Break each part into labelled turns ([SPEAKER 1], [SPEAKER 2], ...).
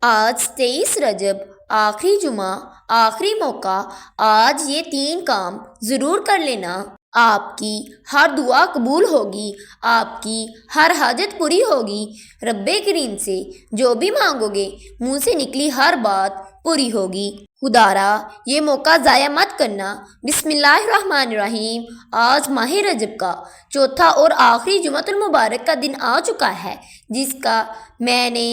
[SPEAKER 1] آج 23 رجب، آخری جمعہ، آخری موقع۔ آج یہ 3 کام ضرور کر لینا۔ آپ کی ہر دعا قبول ہوگی، آپ کی ہر حاجت پوری ہوگی۔ رب کریم سے جو بھی مانگو گے، منہ سے نکلی ہر بات پوری ہوگی۔ خدارا یہ موقع ضائع مت کرنا۔ بسم اللہ الرحمن الرحیم۔ آج ماہ رجب کا چوتھا اور آخری جمعۃ المبارک کا دن آ چکا ہے، جس کا میں نے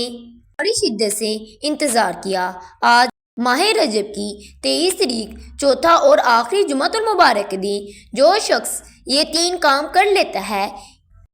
[SPEAKER 1] بڑی شدت سے انتظار کیا۔ آج ماہ رجب کی 23 تاریخ، چوتھا اور آخری جمعۃ المبارک کے دن جو شخص یہ 3 کام کر لیتا ہے،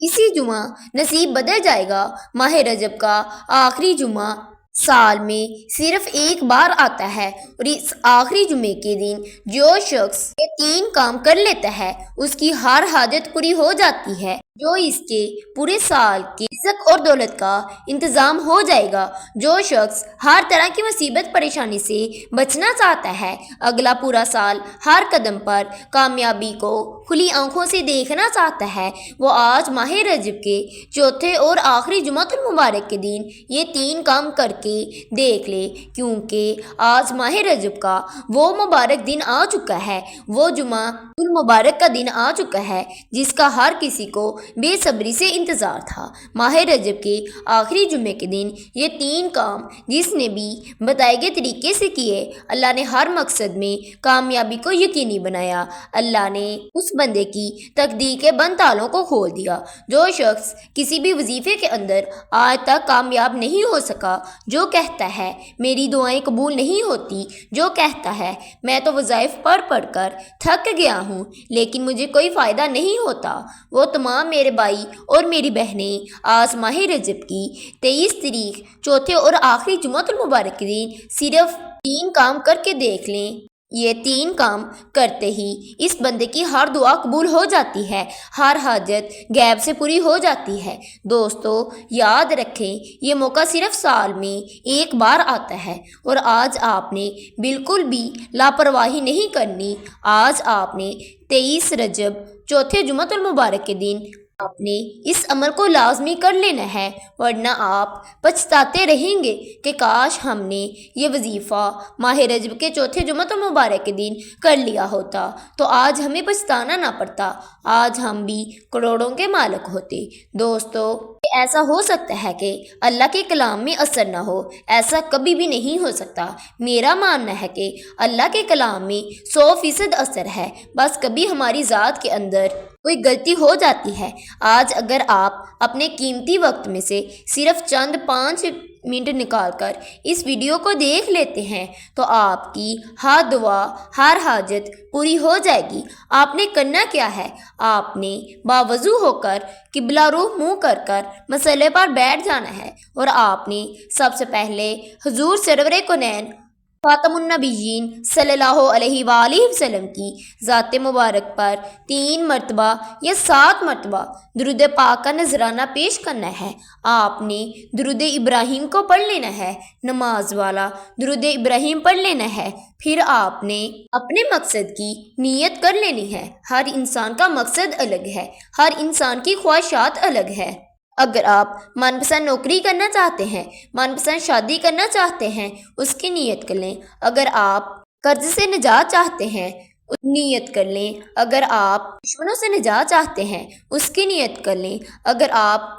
[SPEAKER 1] اسی جمعہ نصیب بدل جائے گا۔ ماہ رجب کا آخری جمعہ سال میں صرف ایک بار آتا ہے، اور اس آخری جمعے کے دن جو شخص یہ 3 کام کر لیتا ہے، اس کی ہر حاجت پوری ہو جاتی ہے۔ جو اس کے پورے سال کی رزق اور دولت کا انتظام ہو جائے گا۔ جو شخص ہر طرح کی مصیبت پریشانی سے بچنا چاہتا ہے، اگلا پورا سال ہر قدم پر کامیابی کو کھلی آنکھوں سے دیکھنا چاہتا ہے، وہ آج ماہ رجب کے چوتھے اور آخری جمعۃ المبارک کے دن یہ 3 کام کر کے دیکھ لے، کیونکہ آج ماہ رجب کا وہ مبارک دن آ چکا ہے، وہ جمعہ المبارک کا دن آ چکا ہے، جس کا ہر کسی کو بے صبری سے انتظار تھا۔ ماہ رجب کے آخری جمعے کے دن یہ 3 کام جس نے بھی بتائے گئے طریقے سے کیے، اللہ نے ہر مقصد میں کامیابی کو یقینی بنایا۔ اللہ نے اس بندے کی تقدیر کے بند تالوں کو کھول دیا۔ جو شخص کسی بھی وظیفے کے اندر آج تک کامیاب نہیں ہو سکا، جو کہتا ہے میری دعائیں قبول نہیں ہوتی، جو کہتا ہے میں تو وظائف پڑھ پڑھ کر تھک گیا ہوں لیکن مجھے کوئی فائدہ نہیں ہوتا، وہ تمام میرے بھائی اور میری بہنیں آج ماہ رجب کی 23 تاریخ، چوتھے اور آخری جمعۃ المبارک کے دن صرف 3 کام کر کے دیکھ لیں۔ یہ 3 کام کرتے ہی اس بندے کی ہر دعا قبول ہو جاتی ہے، ہر حاجت غیب سے پوری ہو جاتی ہے۔ دوستو یاد رکھیں، یہ موقع صرف سال میں ایک بار آتا ہے، اور آج آپ نے بالکل بھی لاپرواہی نہیں کرنی۔ آج آپ نے 23 رجب، چوتھے جمعۃ المبارک کے دن آپ نے اس عمل کو لازمی کر لینا ہے، ورنہ آپ پچھتاتے رہیں گے کہ کاش ہم نے یہ وظیفہ ماہ رجب کے چوتھے جمعۃ المبارک کے دن کر لیا ہوتا تو آج ہمیں پچھتانا نہ پڑتا، آج ہم بھی کروڑوں کے مالک ہوتے۔ دوستو ایسا ہو سکتا ہے کہ اللہ کے کلام میں اثر نہ ہو، ایسا کبھی بھی نہیں ہو سکتا۔ میرا ماننا ہے کہ اللہ کے کلام میں 100% اثر ہے، بس کبھی ہماری ذات کے اندر کوئی غلطی ہو جاتی ہے۔ آج اگر آپ اپنے قیمتی وقت میں سے صرف چند 5 منٹ نکال کر اس ویڈیو کو دیکھ لیتے ہیں تو آپ کی ہر دعا، ہر حاجت پوری ہو جائے گی۔ آپ نے کرنا کیا ہے؟ آپ نے باوضو ہو کر قبلہ رخ منہ کر کر مسئلے پر بیٹھ جانا ہے، اور آپ نے سب سے پہلے حضور سرور کونین خاتم النبیین صلی اللہ علیہ وآلہ وسلم کی ذات مبارک پر 3 مرتبہ یا 7 مرتبہ درود پاک کا نذرانہ پیش کرنا ہے۔ آپ نے درود ابراہیم کو پڑھ لینا ہے، نماز والا درود ابراہیم پڑھ لینا ہے۔ پھر آپ نے اپنے مقصد کی نیت کر لینی ہے۔ ہر انسان کا مقصد الگ ہے، ہر انسان کی خواہشات الگ ہے۔ اگر آپ من پسند نوکری کرنا چاہتے ہیں، من پسند شادی کرنا چاہتے ہیں، اس کی نیت کر لیں۔ اگر آپ قرض سے نجات چاہتے ہیں، نیت کر لیں۔ اگر آپ دشمنوں سے نجات چاہتے ہیں، اس کی نیت کر لیں۔ اگر آپ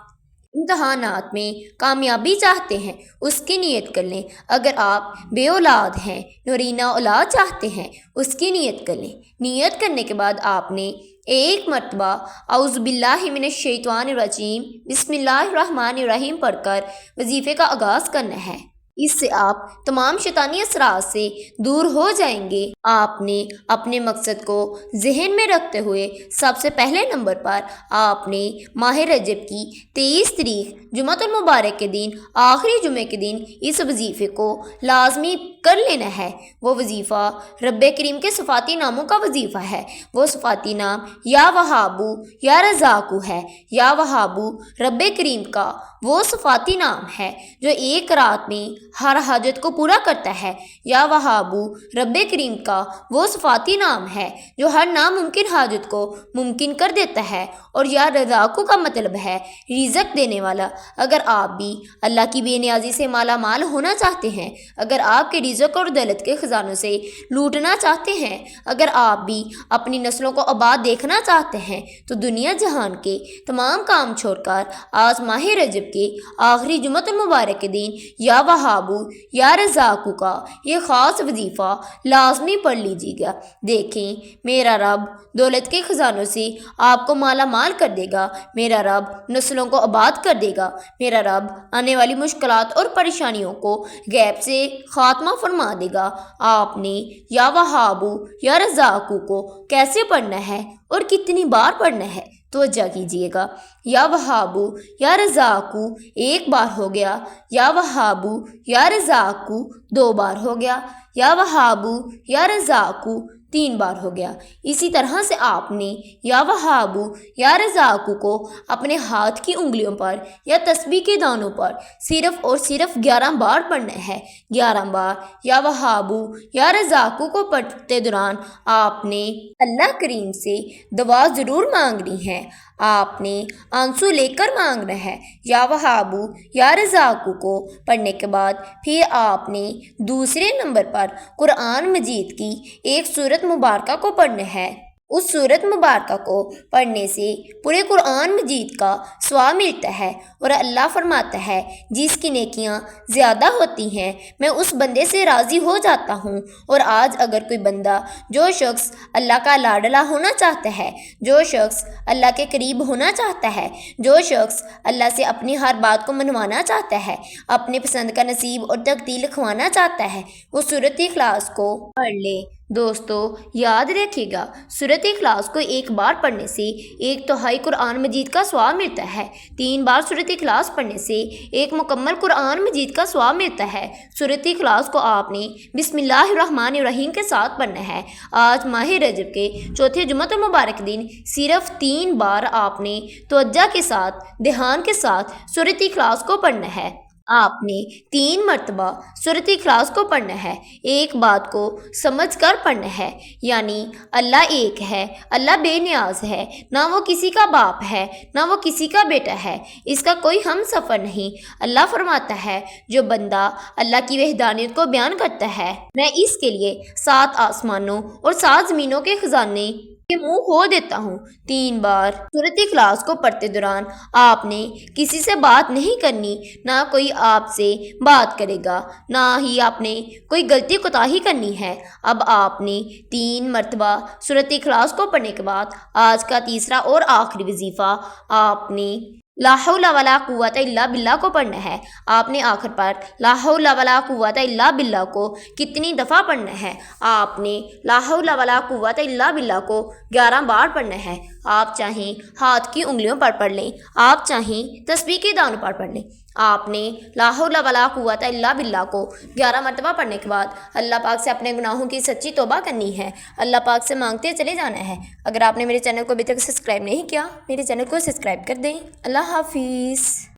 [SPEAKER 1] امتحانات میں کامیابی چاہتے ہیں، اس کی نیت کر لیں۔ اگر آپ بے اولاد ہیں، نورینہ اولاد چاہتے ہیں، اس کی نیت کر لیں۔ نیت کرنے کے بعد آپ نے 1 مرتبہ اعوذ باللہ من الشیطان الرجیم بسم اللہ الرحمن الرحیم پڑھ کر وظیفے کا آغاز کرنا ہے۔ اس سے آپ تمام شیطانی اثرات سے دور ہو جائیں گے۔ آپ نے اپنے مقصد کو ذہن میں رکھتے ہوئے سب سے پہلے نمبر پر آپ نے ماہ رجب کی 23 تاریخ، جمعۃ المبارک کے دن، آخری جمعے کے دن اس وظیفے کو لازمی کر لینا ہے۔ وہ وظیفہ رب کریم کے صفاتی ناموں کا وظیفہ ہے۔ وہ صفاتی نام یا وہابو یا رزاقو ہے۔ یا وہابو رب کریم کا وہ صفاتی نام ہے جو ایک رات میں ہر حاجت کو پورا کرتا ہے۔ یا وہابو رب کریم کا وہ صفاتی نام ہے جو ہر ناممکن حاجت کو ممکن کر دیتا ہے، اور یا رزاقو کا مطلب ہے رزق دینے والا۔ اگر آپ بھی اللہ کی بے نیازی سے مالا مال ہونا چاہتے ہیں، اگر آپ کے رزق اور دولت کے خزانوں سے لوٹنا چاہتے ہیں، اگر آپ بھی اپنی نسلوں کو آباد دیکھنا چاہتے ہیں، تو دنیا جہان کے تمام کام چھوڑ کر آج ماہ رجب کے آخری جمعۃ المبارک کے دن یا وہابو یا رزاقو کا یہ خاص وظیفہ لازمی پڑھ لیجیے گا۔ دیکھیں، میرا رب دولت کے خزانوں سے آپ کو مالا مال کر دے گا، میرا رب نسلوں کو آباد کر دے گا، میرا رب آنے والی مشکلات اور پریشانیوں کو غیب سے خاتمہ فرما دے گا۔ آپ نے یا وہابو یا رزاقو کو کیسے پڑھنا ہے اور کتنی بار پڑھنا ہے، توجہ کیجیے گا۔ یا وہابو یا رزاقو ایک بار ہو گیا، یا وہابو یا رزاقو 2 بار ہو گیا، یا وہابو یا رزاقو 3 بار ہو گیا۔ اسی طرح سے آپ نے یا وہابو یا رزاقو کو اپنے ہاتھ کی انگلیوں پر یا تسبیح کے دانوں پر صرف اور صرف 11 بار پڑھنا ہے۔ 11 بار یا وہابو یا رزاقو کو پڑھتے دوران آپ نے اللہ کریم سے دعا ضرور مانگنی ہے، آپ نے آنسو لے کر مانگنا ہے۔ یا وہابو یا رزاقو کو پڑھنے کے بعد پھر آپ نے دوسرے نمبر پر قرآن مجید کی ایک سورت مبارکہ کو پڑھنا ہے۔ اس سورت مبارکہ کو پڑھنے سے پورے قرآن مجید کا ثواب ملتا ہے، اور اللہ فرماتا ہے جس کی نیکیاں زیادہ ہوتی ہیں میں اس بندے سے راضی ہو جاتا ہوں۔ اور آج اگر کوئی بندہ، جو شخص اللہ کا لاڈلا ہونا چاہتا ہے، جو شخص اللہ کے قریب ہونا چاہتا ہے، جو شخص اللہ سے اپنی ہر بات کو منوانا چاہتا ہے، اپنے پسند کا نصیب اور تقدیر لکھوانا چاہتا ہے، وہ سورۃ اخلاص کو پڑھ لے۔ دوستو یاد رکھیے گا، سورۃ اخلاص کو ایک بار پڑھنے سے 1/3 قرآن مجید کا ثواب ملتا ہے۔ 3 بار سورۃ اخلاص پڑھنے سے 1 مکمل قرآن مجید کا ثواب ملتا ہے۔ سورۃ اخلاص کو آپ نے بسم اللہ الرحمن الرحیم کے ساتھ پڑھنا ہے۔ آج ماہ رجب کے چوتھے جمعۃ المبارک دن صرف 3 بار آپ نے توجہ کے ساتھ، دھیان کے ساتھ سورۃ اخلاص کو پڑھنا ہے۔ آپ نے 3 مرتبہ سورۃ اخلاص کو پڑھنا ہے۔ ایک بات کو سمجھ کر پڑھنا ہے، یعنی اللہ ایک ہے، اللہ بے نیاز ہے، نہ وہ کسی کا باپ ہے، نہ وہ کسی کا بیٹا ہے، اس کا کوئی ہم سفر نہیں۔ اللہ فرماتا ہے جو بندہ اللہ کی وحدانیت کو بیان کرتا ہے، میں اس کے لیے 7 آسمانوں اور 7 زمینوں کے خزانے کے منہ کھول دیتا ہوں۔ 3 بار سورۃ اخلاص کو پڑھتے دوران آپ نے کسی سے بات نہیں کرنی، نہ کوئی آپ سے بات کرے گا، نہ ہی آپ نے کوئی غلطی کوتاہی کرنی ہے۔ اب آپ نے 3 مرتبہ سورۃ اخلاص کو پڑھنے کے بعد آج کا تیسرا اور آخری وظیفہ آپ نے لا حول ولا قوت الا باللہ کو پڑھنا ہے۔ آپ نے آخر پر لا حول ولا قوت الا باللہ کو کتنی دفعہ پڑھنا ہے؟ آپ نے لا حول ولا قوت الا باللہ کو 11 بار پڑھنا ہے۔ آپ چاہیں ہاتھ کی انگلیوں پر پڑھ لیں، آپ چاہیں تسبیح کے دانوں پر پڑھ لیں۔ آپ نے لا حول ولا قوت الا باللہ کو 11 مرتبہ پڑھنے کے بعد اللہ پاک سے اپنے گناہوں کی سچی توبہ کرنی ہے، اللہ پاک سے مانگتے چلے جانا ہے۔ اگر آپ نے میرے چینل کو ابھی تک سبسکرائب نہیں کیا، میرے چینل کو سبسکرائب کر دیں۔ اللہ حافظ۔